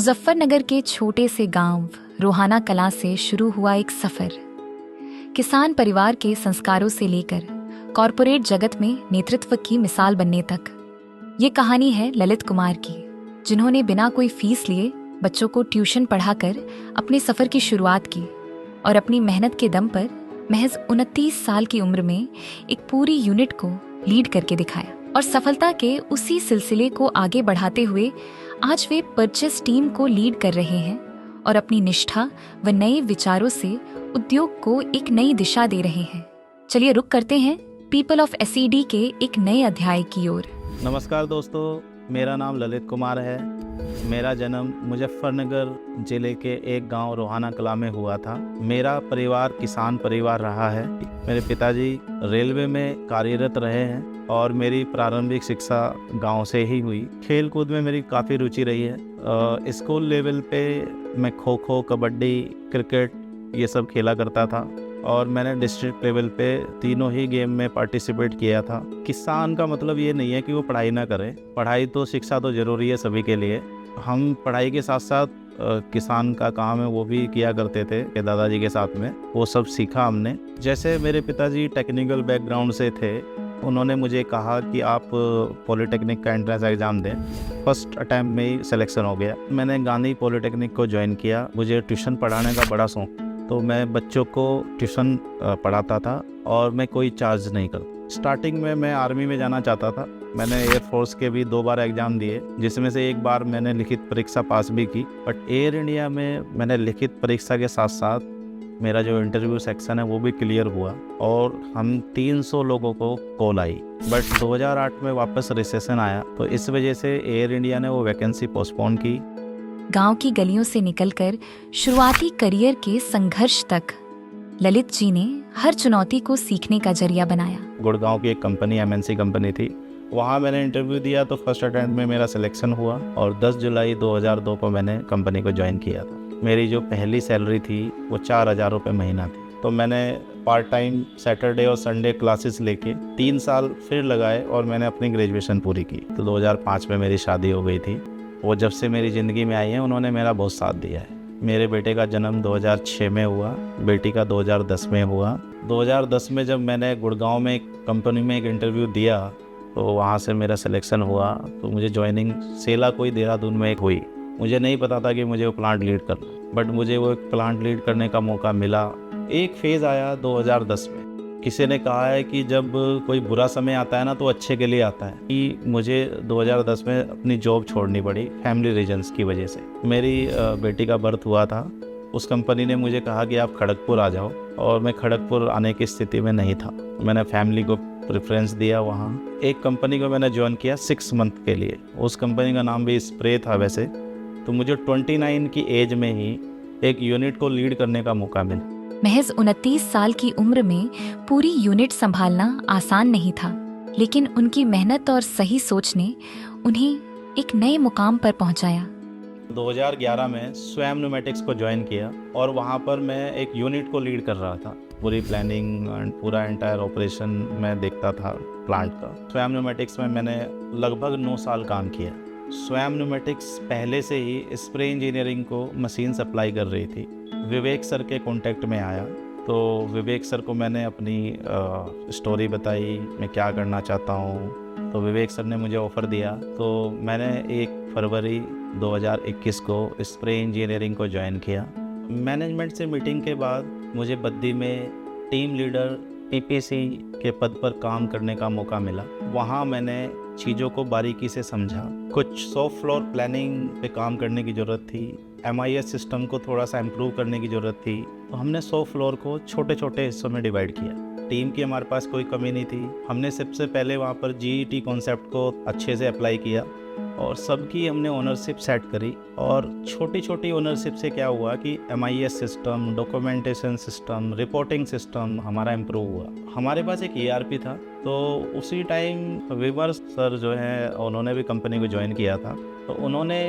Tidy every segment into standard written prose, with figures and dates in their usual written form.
मुजफ्फरनगर के छोटे से गांव रोहाना कलां से शुरू हुआ एक सफर। किसान परिवार के संस्कारों से लेकर कॉरपोरेट जगत में नेतृत्व की मिसाल बनने तक। ये कहानी है ललित कुमार की, जिन्होंने बिना कोई फीस लिए बच्चों को ट्यूशन पढ़ाकर अपने सफर की शुरुआत की और अपनी मेहनत के दम पर महज 29 साल की उम्र में एक पूरी यूनिट को लीड करके दिखाया। और सफलता के उसी सिलसिले को आगे बढ़ाते हुए आज वे परचेस टीम को लीड कर रहे हैं और अपनी निष्ठा व नए विचारों से उद्योग को एक नई दिशा दे रहे हैं। चलिए रुक करते हैं पीपल ऑफ एसईडी के एक नए अध्याय की ओर। नमस्कार दोस्तों, मेरा नाम ललित कुमार है। मेरा जन्म मुजफ्फरनगर जिले के एक गांव रोहाना कलां में हुआ था। मेरा परिवार किसान परिवार रहा है। मेरे पिताजी रेलवे में कार्यरत रहे हैं और मेरी प्रारंभिक शिक्षा गांव से ही हुई। खेल कूद में मेरी काफ़ी रुचि रही है। स्कूल लेवल पे मैं खो खो, कबड्डी, क्रिकेट ये सब खेला करता था और मैंने डिस्ट्रिक्ट लेवल पे तीनों ही गेम में पार्टिसिपेट किया था। किसान का मतलब ये नहीं है कि वो पढ़ाई ना करें। पढ़ाई तो, शिक्षा तो ज़रूरी है सभी के लिए। हम पढ़ाई के साथ साथ किसान का काम है वो भी किया करते थे कि दादाजी के साथ में, वो सब सीखा हमने। जैसे मेरे पिताजी टेक्निकल बैकग्राउंड से थे, उन्होंने मुझे कहा कि आप पॉलिटेक्निक का एंट्रेंस एग्ज़ाम दें। फर्स्ट अटैम्प्ट में ही सिलेक्शन हो गया। मैंने गांधी पॉलिटेक्निक को ज्वाइन किया। मुझे ट्यूशन पढ़ाने का बड़ा शौक, तो मैं बच्चों को ट्यूशन पढ़ाता था और मैं कोई चार्ज नहीं करता। स्टार्टिंग में मैं आर्मी में जाना चाहता था। मैंने एयरफोर्स के भी 2 बार एग्ज़ाम दिए, जिसमें से एक बार मैंने लिखित परीक्षा पास भी की। बट एयर इंडिया में मैंने लिखित परीक्षा के साथ साथ मेरा जो इंटरव्यू सेक्शन है वो भी क्लियर हुआ और हम 300 लोगों को कॉल आई। बट 2008 में वापस रिसेशन आया, तो इस वजह से एयर इंडिया ने वो वैकेंसी पोस्टपोन की। गांव की गलियों से निकलकर शुरुआती करियर के संघर्ष तक ललित जी ने हर चुनौती को सीखने का जरिया बनाया। गुड़गांव की एक कंपनी, MNC कंपनी थी, वहाँ मैंने इंटरव्यू दिया तो फर्स्ट अटेम्प्ट में मेरा सिलेक्शन हुआ और 10 जुलाई 2002 को मैंने कंपनी को ज्वाइन किया था। मेरी जो पहली सैलरी थी वो 4,000 रुपये महीना थी। तो मैंने पार्ट टाइम सैटरडे और संडे क्लासेस लेके 3 साल फिर लगाए और मैंने अपनी ग्रेजुएशन पूरी की। तो 2005 में मेरी शादी हो गई थी। वो जब से मेरी ज़िंदगी में आई है, उन्होंने मेरा बहुत साथ दिया है। मेरे बेटे का जन्म 2006 में हुआ, बेटी का 2010 में हुआ। 2010 में जब मैंने गुड़गांव में एक कंपनी में एक इंटरव्यू दिया तो वहाँ से मेरा सिलेक्शन हुआ। तो मुझे ज्वाइनिंग सेला कोई देहरादून में एक हुई। मुझे नहीं पता था कि मुझे वो प्लांट लीड करना, बट मुझे वो प्लांट लीड करने का मौका मिला। एक फेज़ आया 2010 में। किसी ने कहा है कि जब कोई बुरा समय आता है ना तो अच्छे के लिए आता है, कि मुझे 2010 में अपनी जॉब छोड़नी पड़ी फैमिली रीजंस की वजह से। मेरी बेटी का बर्थ हुआ था। उस कंपनी ने मुझे कहा कि आप खड़गपुर आ जाओ और मैं खड़गपुर आने की स्थिति में नहीं था। मैंने फैमिली को प्रेफरेंस दिया। वहाँ एक कंपनी को मैंने ज्वाइन किया 6 मंथ के लिए। उस कंपनी का नाम भी स्प्रे था वैसे। तो मुझे 29 की एज में ही एक यूनिट को लीड करने का मौका मिला। महज 29 साल की उम्र में पूरी यूनिट संभालना आसान नहीं था, लेकिन उनकी मेहनत और सही सोच ने उन्हें एक नए मुकाम पर पहुंचाया। 2011 में स्वयं न्यूमेटिक्स को ज्वाइन किया और वहाँ पर मैं एक यूनिट को लीड कर रहा था। पूरी प्लानिंग एंड पूरा एंटायर ऑपरेशन मैं देखता था प्लांट का। स्वयं न्यूमेटिक्स में मैंने लगभग 9 साल काम किया। स्वयं न्यूमेटिक्स पहले से ही स्प्रे इंजीनियरिंग को मशीन सप्लाई कर रही थी। विवेक सर के कॉन्टेक्ट में आया तो विवेक सर को मैंने अपनी स्टोरी बताई, मैं क्या करना चाहता हूँ। तो विवेक सर ने मुझे ऑफ़र दिया। तो मैंने 1 फरवरी 2021 को स्प्रे इंजीनियरिंग को ज्वाइन किया। मैनेजमेंट से मीटिंग के बाद मुझे बद्दी में टीम लीडर PPC के पद पर काम करने का मौका मिला। वहाँ मैंने चीज़ों को बारीकी से समझा। कुछ सॉफ्ट फ्लोर प्लानिंग पे काम करने की ज़रूरत थी। MIS सिस्टम को थोड़ा सा इम्प्रूव करने की ज़रूरत थी। तो हमने सॉफ्ट फ्लोर को छोटे छोटे हिस्सों में डिवाइड किया। टीम की हमारे पास कोई कमी नहीं थी। हमने सबसे पहले वहाँ पर GET कॉन्सेप्ट को अच्छे से अप्लाई किया और सबकी हमने ओनरशिप सेट करी। और छोटी छोटी ओनरशिप से क्या हुआ कि MIS system, documentation system, reporting system हमारा इम्प्रूव हुआ। हमारे पास एक ERP था। तो उसी टाइम विवर सर जो है उन्होंने भी कंपनी को ज्वाइन किया था। तो उन्होंने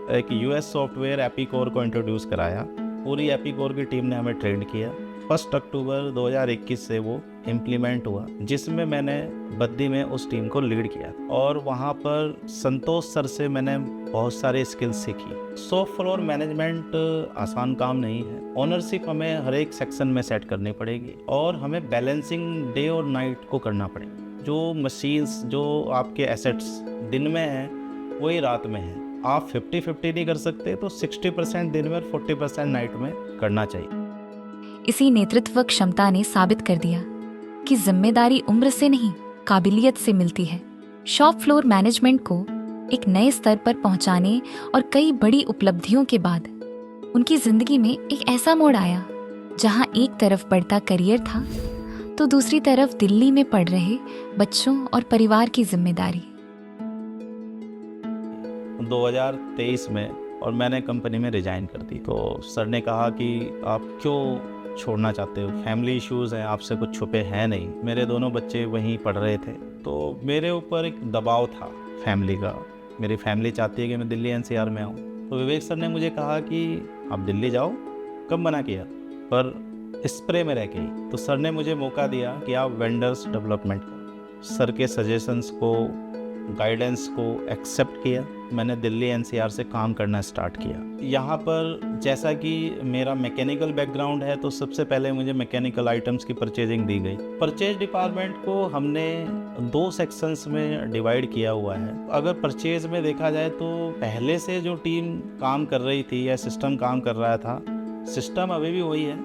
एक US सॉफ्टवेयर एपिकोर को इंट्रोड्यूस कराया। पूरी एपिकोर की टीम ने हमें ट्रेंड किया 1 अक्टूबर 2021 से वो इम्प्लीमेंट हुआ, जिसमें मैंने बद्दी में उस टीम को लीड किया और वहाँ पर संतोष सर से मैंने बहुत सारे स्किल्स सीखी। शॉप फ्लोर मैनेजमेंट आसान काम नहीं है। ओनरशिप हमें हर एक सेक्शन में सेट करनी पड़ेगी और हमें बैलेंसिंग डे और नाइट को करना पड़ेगा। जो मशीन्स, जो आपके एसेट्स दिन में हैं वही रात में है। आप 50-50 नहीं कर सकते, तो 60% दिन में और 40% नाइट में करना चाहिए। इसी नेतृत्व क्षमता ने साबित कर दिया कि जिम्मेदारी उम्र से नहीं, काबिलियत से मिलती है। शॉप फ्लोर मैनेजमेंट को एक नए स्तर पर पहुंचाने और कई बड़ी उपलब्धियों के बाद उनकी जिंदगी में एक ऐसा मोड़ आया जहां एक तरफ बढ़ता करियर था तो दूसरी तरफ दिल्ली में पढ़ रहे बच्चों और परिवार की जिम्मेदारी। 2023 में और मैंने कंपनी में रिजाइन कर दी। तो सर ने कहा कि आप क्यों छोड़ना चाहते हो, फैमिली इश्यूज़ हैं, आपसे कुछ छुपे हैं नहीं। मेरे दोनों बच्चे वहीं पढ़ रहे थे, तो मेरे ऊपर एक दबाव था फैमिली का। मेरी फैमिली चाहती है कि मैं दिल्ली एनसीआर में आऊँ। तो विवेक सर ने मुझे कहा कि आप दिल्ली जाओ। कब मना किया, पर स्प्रे में रह के ही। तो सर ने मुझे मौका दिया कि आप वेंडर्स डेवलपमेंट करो। सर के सजेशंस को, गाइडेंस को एक्सेप्ट किया। मैंने दिल्ली एनसीआर से काम करना स्टार्ट किया। यहाँ पर जैसा कि मेरा मैकेनिकल बैकग्राउंड है, तो सबसे पहले मुझे मैकेनिकल आइटम्स की परचेजिंग दी गई। परचेज डिपार्टमेंट को हमने 2 सेक्शंस में डिवाइड किया हुआ है। अगर परचेज में देखा जाए तो पहले से जो टीम काम कर रही थी या सिस्टम काम कर रहा था, सिस्टम अभी भी वही है,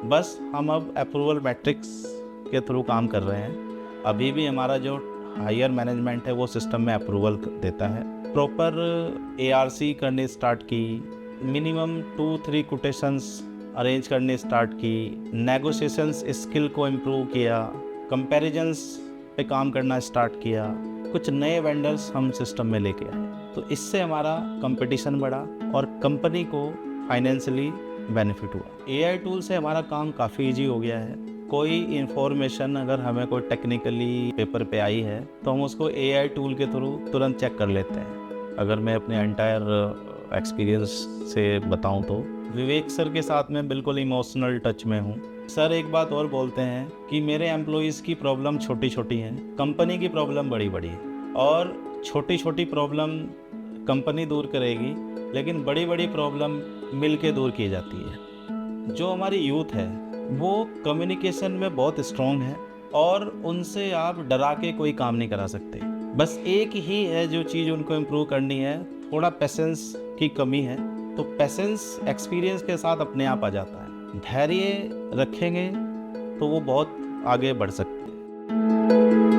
बस हम अब अप्रूवल मैट्रिक्स के थ्रू काम कर रहे हैं। अभी भी हमारा जो हायर मैनेजमेंट है वो सिस्टम में अप्रूवल देता है। प्रॉपर ARC करने स्टार्ट की, मिनिमम 2-3 कोटेशंस अरेंज करने स्टार्ट की, नेगोशिएशंस स्किल को इम्प्रूव किया, कंपैरिजंस पे काम करना स्टार्ट किया, कुछ नए वेंडर्स हम सिस्टम में लेके आए। तो इससे हमारा कंपटीशन बढ़ा और कंपनी को फाइनेंशियली बेनिफिट हुआ। AI टूल से हमारा काम काफ़ी ईजी हो गया है। कोई इन्फॉर्मेशन अगर हमें कोई टेक्निकली पेपर पे आई है तो हम उसको AI टूल के थ्रू तुरंत चेक कर लेते हैं। अगर मैं अपने एंटायर एक्सपीरियंस से बताऊं तो विवेक सर के साथ मैं बिल्कुल इमोशनल टच में हूं। सर एक बात और बोलते हैं कि मेरे एम्प्लॉइज़ की प्रॉब्लम छोटी छोटी हैं, कंपनी की प्रॉब्लम बड़ी बड़ी है। और छोटी छोटी प्रॉब्लम कंपनी दूर करेगी, लेकिन बड़ी बड़ी प्रॉब्लम मिल के दूर की जाती है। जो हमारी यूथ है वो कम्युनिकेशन में बहुत स्ट्रॉन्ग है और उनसे आप डरा के कोई काम नहीं करा सकते। बस एक ही है जो चीज़ उनको इम्प्रूव करनी है, थोड़ा पेशेंस की कमी है। तो पेशेंस एक्सपीरियंस के साथ अपने आप आ जाता है। धैर्य रखेंगे तो वो बहुत आगे बढ़ सकते हैं।